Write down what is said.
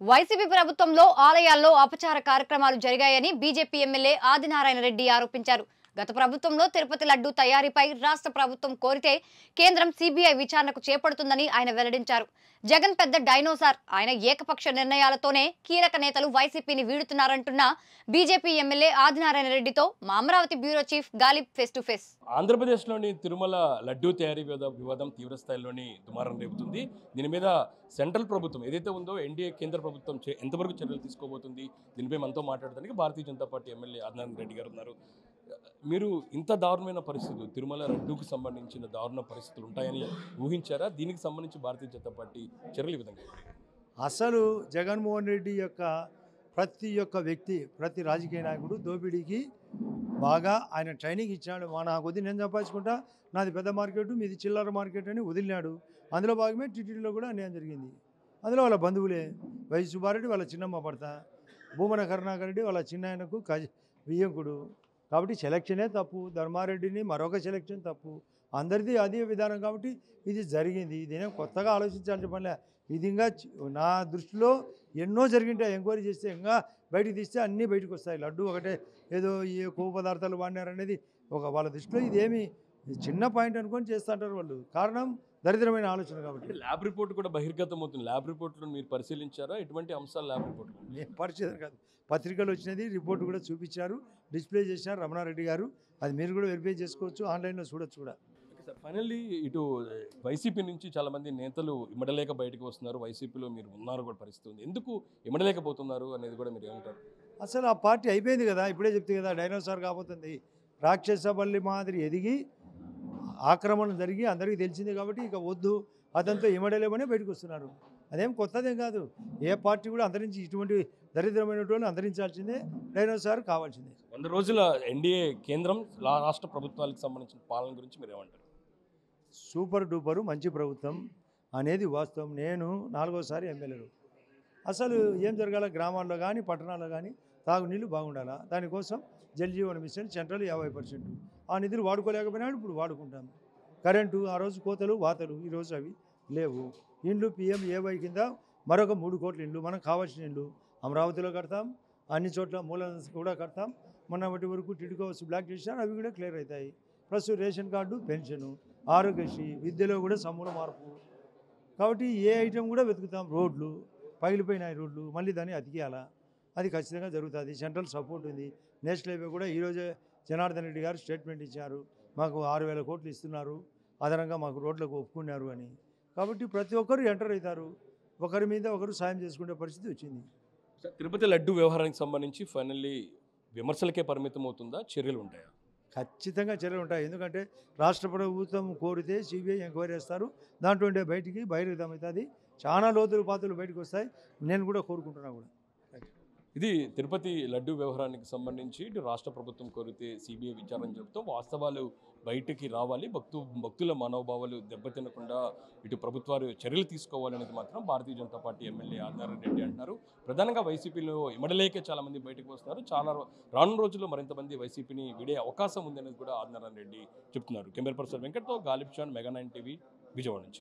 YCP ప్రభుత్వంలో ఆలయాల్లో అపచార కార్యక్రమాలు జరిగాయని బీజేపీ ఎమ్మెల్యే ఆదినారాయణ రెడ్డి ఆరోపించారు. గత ప్రభుత్వంలో తిరుపతి లడ్డు తయారీపై రాష్ట్ర ప్రభుత్వం కోరితే కేంద్రం సిబిఐ విచారణకు చేపడుతుందని ఆయన వెల్లడించారు. జగన్ పెద్ద డైనోసార్, ఆయన ఏకపక్ష నిర్ణయాలతోనే కీలక నేతలు వైసీపీని వీడుతున్నారంటున్న బీజేపీ ఎమ్మెల్యే ఆదినారాయణ రెడ్డితో మా Amaravati bureau chief Ghalib face to face. ఆంధ్రప్రదేశ్లోని తిరుమల లడ్డూ తయారీ వివాదం తీవ్ర స్థాయిలోని దుమారం రేపుతుంది. దీని మీద సెంట్రల్ ప్రభుత్వం ఏదైతే ఉందో ఎన్డీఏ కేంద్ర ప్రభుత్వం ఎంతవరకు చర్యలు తీసుకోబోతుంది, దీనిపై మనతో మాట్లాడడానికి భారతీయ జనతా పార్టీ ఎమ్మెల్యే ఆదినారాయణ రెడ్డి గారు ఉన్నారు. మీరు ఇంత దారుణమైన పరిస్థితులు, తిరుమల లడ్డూకు సంబంధించిన దారుణ పరిస్థితులు ఉంటాయని ఊహించారా? దీనికి సంబంధించి భారతీయ జనతా పార్టీ చర్యలు ఈ విధంగా? అసలు జగన్మోహన్ రెడ్డి యొక్క ప్రతి ఒక్క వ్యక్తి, ప్రతి రాజకీయ నాయకుడు దోపిడీకి బాగా ఆయన ట్రైనింగ్ ఇచ్చాడు. నా కొద్ది నేను సంపాదించుకుంటా, నాది పెద్ద మార్కెట్, మీది చిల్లర మార్కెట్ అని వదిలినాడు. అందులో భాగమే టీటీడీలో కూడా అన్యాయం జరిగింది. అందులో వాళ్ళ బంధువులే వై సుబ్బారెడ్డి వాళ్ళ చిన్నమ్మ భర్త, భూమన కరుణాకర్ రెడ్డి వాళ్ళ చిన్నాయనకు వియ్యంకుడు. కాబట్టి సెలక్షనే తప్పు, ధర్మారెడ్డిని మరొక సెలక్షన్ తప్పు, అందరిది అదే విధానం. కాబట్టి ఇది జరిగింది. ఇదేం కొత్తగా ఆలోచించాల్సిన పనిలే. ఇది ఇంకా నా దృష్టిలో ఎన్నో జరిగింటాయి. ఎంక్వైరీ చేస్తే ఇంకా బయటకు తీస్తే అన్నీ బయటకు వస్తాయి. లడ్డు ఒకటే ఏదో ఈ కొవ్వు పదార్థాలు వాడినారనేది వాళ్ళ దృష్టిలో ఇదేమి చిన్న పాయింట్ అనుకొని చేస్తుంటారు వాళ్ళు. కారణం దరిద్రమైన ఆలోచన. కాబట్టి ల్యాబ్ రిపోర్ట్ కూడా బహిర్గతం అవుతుంది. ల్యాబ్ రిపోర్ట్లో మీరు పరిశీలించారా? ఎటువంటి అంశాలు ల్యాబ్ రిపోర్ట్? నేను పరిశీలన కాదు, పత్రికలు వచ్చినది, రిపోర్ట్ కూడా చూపించారు, డిస్ప్లే చేశారు రమణారెడ్డి గారు. అది మీరు కూడా వెరిఫై చేసుకోవచ్చు, ఆన్లైన్లో చూడొచ్చు కూడా. ఫైనల్లీ ఇటు వైసీపీ నుంచి చాలామంది నేతలు ఇమడలేక బయటకు వస్తున్నారు. వైసీపీలో మీరు ఉన్నారు కూడా పరిస్థితి ఉంది. ఎందుకు ఇమడలేకపోతున్నారు అనేది కూడా మీరు ఏమంటారు? అసలు ఆ పార్టీ అయిపోయింది కదా, ఇప్పుడే చెప్తే కదా డైనోసార్ కాబోతుంది. రాక్షస బల్లి మాదిరి ఎదిగి ఆక్రమణ జరిగి అందరికీ తెలిసింది. కాబట్టి ఇక వద్దు, అతనితో ఇమడలేమనే బయటకు వస్తున్నారు. అదేం కొత్తదేం కాదు. ఏ పార్టీ కూడా అంతరించి ఇటువంటి దరిద్రమైనటువంటి అంతరించాల్సిందే, డైనోసార్ కావాల్సిందే. 100 రోజుల ఎన్డీఏ కేంద్రం రాష్ట్ర ప్రభుత్వాలకు సంబంధించిన పాలన గురించి మీరు ఏమంటారు? సూపర్ డూపరు మంచి ప్రభుత్వం అనేది వాస్తవం. నేను 4వసారి ఎమ్మెల్యేలు. అసలు ఏం జరగాల, గ్రామాల్లో కానీ పట్టణాల్లో కానీ తాగునీళ్ళు బాగుండాలా. దానికోసం జల్ జీవన్ మిషన్ సెంట్రల్ 50%. ఆ నిధులు వాడుకోలేకపోయినాడు, ఇప్పుడు వాడుకుంటాం. కరెంటు ఆ రోజు కోతలు వాతలు, ఈరోజు అవి లేవు. ఇండ్లు PMAY కింద మరొక 3 కోట్ల ఇండ్లు మనకు కావాల్సిన ఇండ్లు అమరావతిలో కడతాం, అన్ని చోట్ల మూలన కూడా కడతాం. మొన్నటి వరకు టిడ్కో హౌస్ బ్లాక్ చేసినారు, అవి కూడా క్లియర్ అవుతాయి. Plus ration card, pension, Aarogyasri, విద్యలో కూడా సమూల మార్పు. కాబట్టి ఏ ఐటెం కూడా వెతుకుతాం. రోడ్లు పగిలిపోయినాయి, రోడ్లు మళ్ళీ దాన్ని అతికేయాలా, అది ఖచ్చితంగా జరుగుతుంది. సెంట్రల్ సపోర్ట్ ఉంది. నేషనల్ హైవే కూడా ఈరోజే జనార్దన్ రెడ్డి గారు స్టేట్మెంట్ ఇచ్చారు, మాకు 6,000 కోట్లు ఇస్తున్నారు, అదనంగా మాకు రోడ్లకు ఒప్పుకున్నారు అని. కాబట్టి ప్రతి ఒక్కరు ఎంటర్ అవుతారు, ఒకరి మీద ఒకరు సాయం చేసుకునే పరిస్థితి వచ్చింది. తిరుపతి లడ్డు వ్యవహారానికి సంబంధించి ఫైనల్లీ విమర్శలకే పరిమితం అవుతుందా, చర్యలు ఉంటాయా? ఖచ్చితంగా చర్యలు ఉంటాయి. ఎందుకంటే రాష్ట్ర ప్రభుత్వం కోరితే సిబిఐ ఎంక్వైరీ చేస్తారు, దాంట్లో ఉండే బయటికి బహిర్గతమవుతుంది. చాలా లోతులు పాతులు బయటకు వస్తాయి. నేను కూడా కోరుకుంటున్నా కూడా. ఇది తిరుపతి లడ్డు వ్యవహారానికి సంబంధించి ఇటు రాష్ట్ర ప్రభుత్వం కోరితే సిబిఐ విచారణ చెబుతూ వాస్తవాలు బయటికి రావాలి, భక్తుల మనోభావాలు దెబ్బతినకుండా ఇటు ప్రభుత్వాలు చర్యలు తీసుకోవాలనేది మాత్రం భారతీయ జనతా పార్టీ ఎమ్మెల్యే ఆదినారాయణ రెడ్డి అంటున్నారు. ప్రధానంగా వైసీపీలో ఇమడలేకే చాలామంది బయటకు వస్తున్నారు. రానున్న రోజుల్లో మరింత మంది వైసీపీని వీడే అవకాశం ఉందనేది కూడా ఆదినారాయణ రెడ్డి చెప్తున్నారు. కెమెరా పర్సన్ వెంకట్తో గాలిబ్ షాన్, మెగా 9 టీవీ, విజయవాడ నుంచి.